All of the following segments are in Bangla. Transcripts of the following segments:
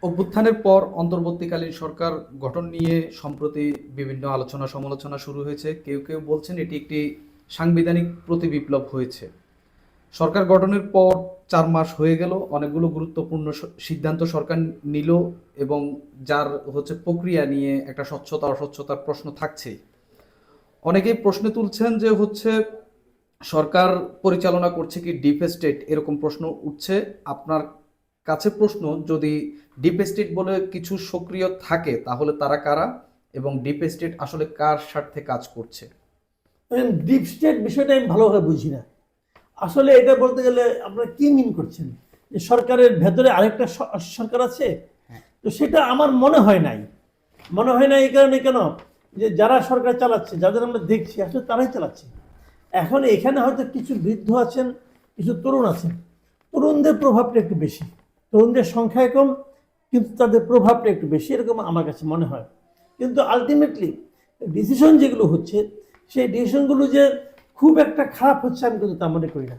অভ্যুত্থানের পর অন্তর্বর্তীকালীন সরকার গঠন নিয়ে সম্প্রতি বিভিন্ন আলোচনা সমালোচনা শুরু হয়েছে। কেউ কেউ বলছেন এটি একটি সাংবিধানিক প্রতিবিপ্লব হয়েছে। সরকার গঠনের পর 4 মাস হয়ে গেল, অনেকগুলো গুরুত্বপূর্ণ সিদ্ধান্ত সরকার নিল এবং যার প্রক্রিয়া নিয়ে একটা স্বচ্ছতা অস্বচ্ছতার প্রশ্ন থাকছেই। অনেকেই প্রশ্ন তুলছেন যে সরকার পরিচালনা করছে কি ডিপ স্টেট, এরকম প্রশ্ন উঠছে। আপনার কাছে প্রশ্ন, যদি ডিপ স্টেট বলে কিছু সক্রিয় থাকে তাহলে তারা কারা এবং ডিপ স্টেট আসলে কার স্বার্থে কাজ করছে? ডিপ স্টেট বিষয়টা আমি ভালোভাবে বুঝি না। আসলে এটা বলতে গেলে আপনারা কি মিন করছেন, যে সরকারের ভেতরে আরেকটা সরকার আছে? তো সেটা আমার মনে হয় নাই। এই কারণে কেন, যে যারা সরকার চালাচ্ছে, যাদের আমরা দেখছি আসলে তারাই চালাচ্ছে। এখন এখানে হয়তো কিছু বৃদ্ধ আছেন, কিছু তরুণ আছেন। তরুণদের প্রভাবটা একটু বেশি, তরুণদের সংখ্যায় কম কিন্তু তাদের প্রভাবটা একটু বেশি, এরকম আমার কাছে মনে হয়। কিন্তু আলটিমেটলি ডিসিশন যেগুলো হচ্ছে, সেই ডিসিশনগুলো যে খুব একটা খারাপ হচ্ছে আমি কিন্তু তা মনে করি না।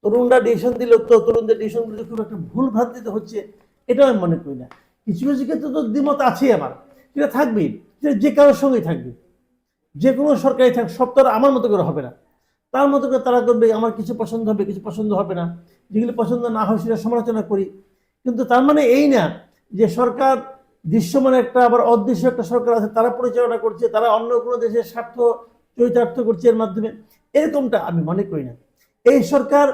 তরুণরা ডিসিশন দিল, তো তরুণদের ডিসিশনগুলো খুব একটা ভুল ভ্রান্তিতে হচ্ছে এটাও আমি মনে করি না। কিছু কিছু ক্ষেত্রে তো দ্বিমত আছেই আমার, সেটা থাকবেই, সেটা যে কারোর সঙ্গেই থাকবে। যে কোনো সরকারি থাক, সব তো আমার মতো করে হবে না। তার মতো করে তারা করবে, আমার কিছু পছন্দ হবে, কিছু পছন্দ হবে না। যেগুলো পছন্দ না হয় সেটা সমালোচনা করি। কিন্তু তার মানে এই না যে সরকার দৃশ্যমান একটা আবার অদৃশ্য একটা সরকার আছে, তারা পরিচালনা করছে, তারা অন্য কোনো দেশের স্বার্থ চরিতার্থ করছে এর মাধ্যমে, এরকমটা আমি মনে করি না। এই সরকার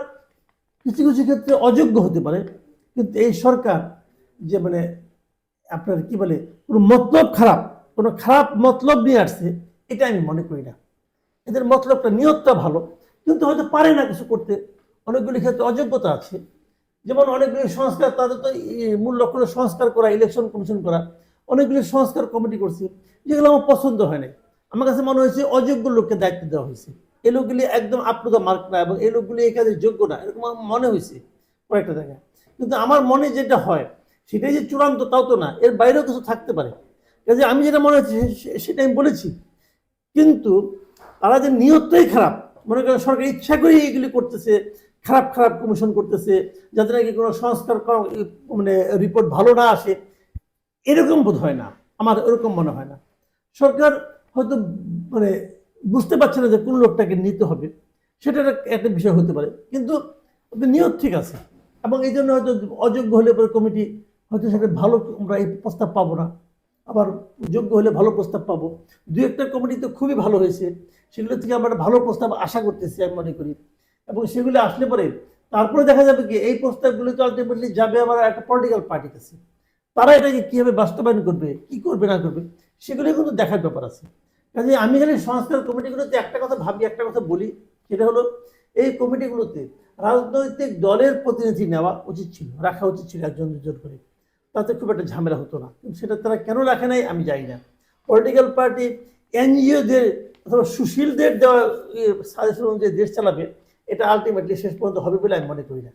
কিছু কিছু ক্ষেত্রে অযোগ্য হতে পারে, কিন্তু এই সরকার যে আপনার কি বলে কোনো মতলব খারাপ, কোনো খারাপ মতলব নিয়ে আসছে, এটা আমি মনে করি না। এদের মতলবটা, নিয়তটা ভালো, কিন্তু হয়তো পারে না কিছু করতে। অনেকগুলি ক্ষেত্রে অযোগ্যতা আছে। যেমন অনেকগুলি সংস্কার, তাদের তো মূল লক্ষ্য হলো সংস্কার করা, ইলেকশন কমিশন করা। অনেকগুলি সংস্কার কমিটি করছে, যেগুলো আমার পছন্দ হয় না। আমার কাছে মনে হয়েছে অযোগ্য লোককে দায়িত্ব দেওয়া হয়েছে। এই লোকগুলি একদম আপ টু দ্য মার্ক না, এবং এই লোকগুলি এই কাজে যোগ্য না, এরকম আমার মনে হয়েছে কয়েকটা জায়গায়। কিন্তু আমার মনে যেটা হয় সেটাই যে চূড়ান্ত তাও তো না, এর বাইরেও কিছু থাকতে পারে। কাজে আমি যেটা মনে হচ্ছে সেটা আমি বলেছি। কিন্তু তারা যে নিয়তটাই খারাপ, মনে করেন সরকার ইচ্ছা করে এইগুলি করতেছে, খারাপ খারাপ কমিশন করতেছে যাতে নাকি কোনো সংস্কার রিপোর্ট ভালো না আসে, এরকম বোধ হয় না। আমার এরকম মনে হয় না। সরকার হয়তো মানে বুঝতে পারছে না যে কোন লোকটাকে নিতে হবে, সেটা একটা বিষয় হতে পারে। কিন্তু নিয়ত ঠিক আছে, এবং এই জন্য হয়তো অযোগ্য হলে পরে কমিটি হয়তো সেটা ভালো, আমরা এই প্রস্তাব পাবো না। আবার যোগ্য হলে ভালো প্রস্তাব পাবো। দু একটা কমিটি তো খুবই ভালো হয়েছে, সেগুলো থেকে আমরা ভালো প্রস্তাব আশা করতেছি আমি মনে করি। এবং সেগুলো আসলে পরে তারপরে দেখা যাবে কি এই প্রস্তাবগুলো তো আলটিমেটলি যাবে আবার একটা পলিটিক্যাল পার্টির কাছে। তারা এটাকে কিভাবে বাস্তবায়ন করবে, কি করবে না করবে, সেগুলো কিন্তু দেখার ব্যাপার আছে। কাজে আমি খালি সংস্কার কমিটিগুলোতে একটা কথা ভাবি, একটা কথা বলি, সেটা হলো এই কমিটিগুলোতে রাজনৈতিক দলের প্রতিনিধি নেওয়া উচিত ছিল, রাখা উচিত ছিল একজন দুজন করে, তাতে খুব একটা ঝামেলা হতো না। কিন্তু সেটা তারা কেন রাখে নাই আমি জানি না। পলিটিক্যাল পার্টি, এনজিওদের অথবা সুশীলদের দেওয়া সাজেশন অনুযায়ী দেশ চালাবে, এটা আলটিমেটলি শেষ পর্যন্ত হবে বলে আমি মনে করি না।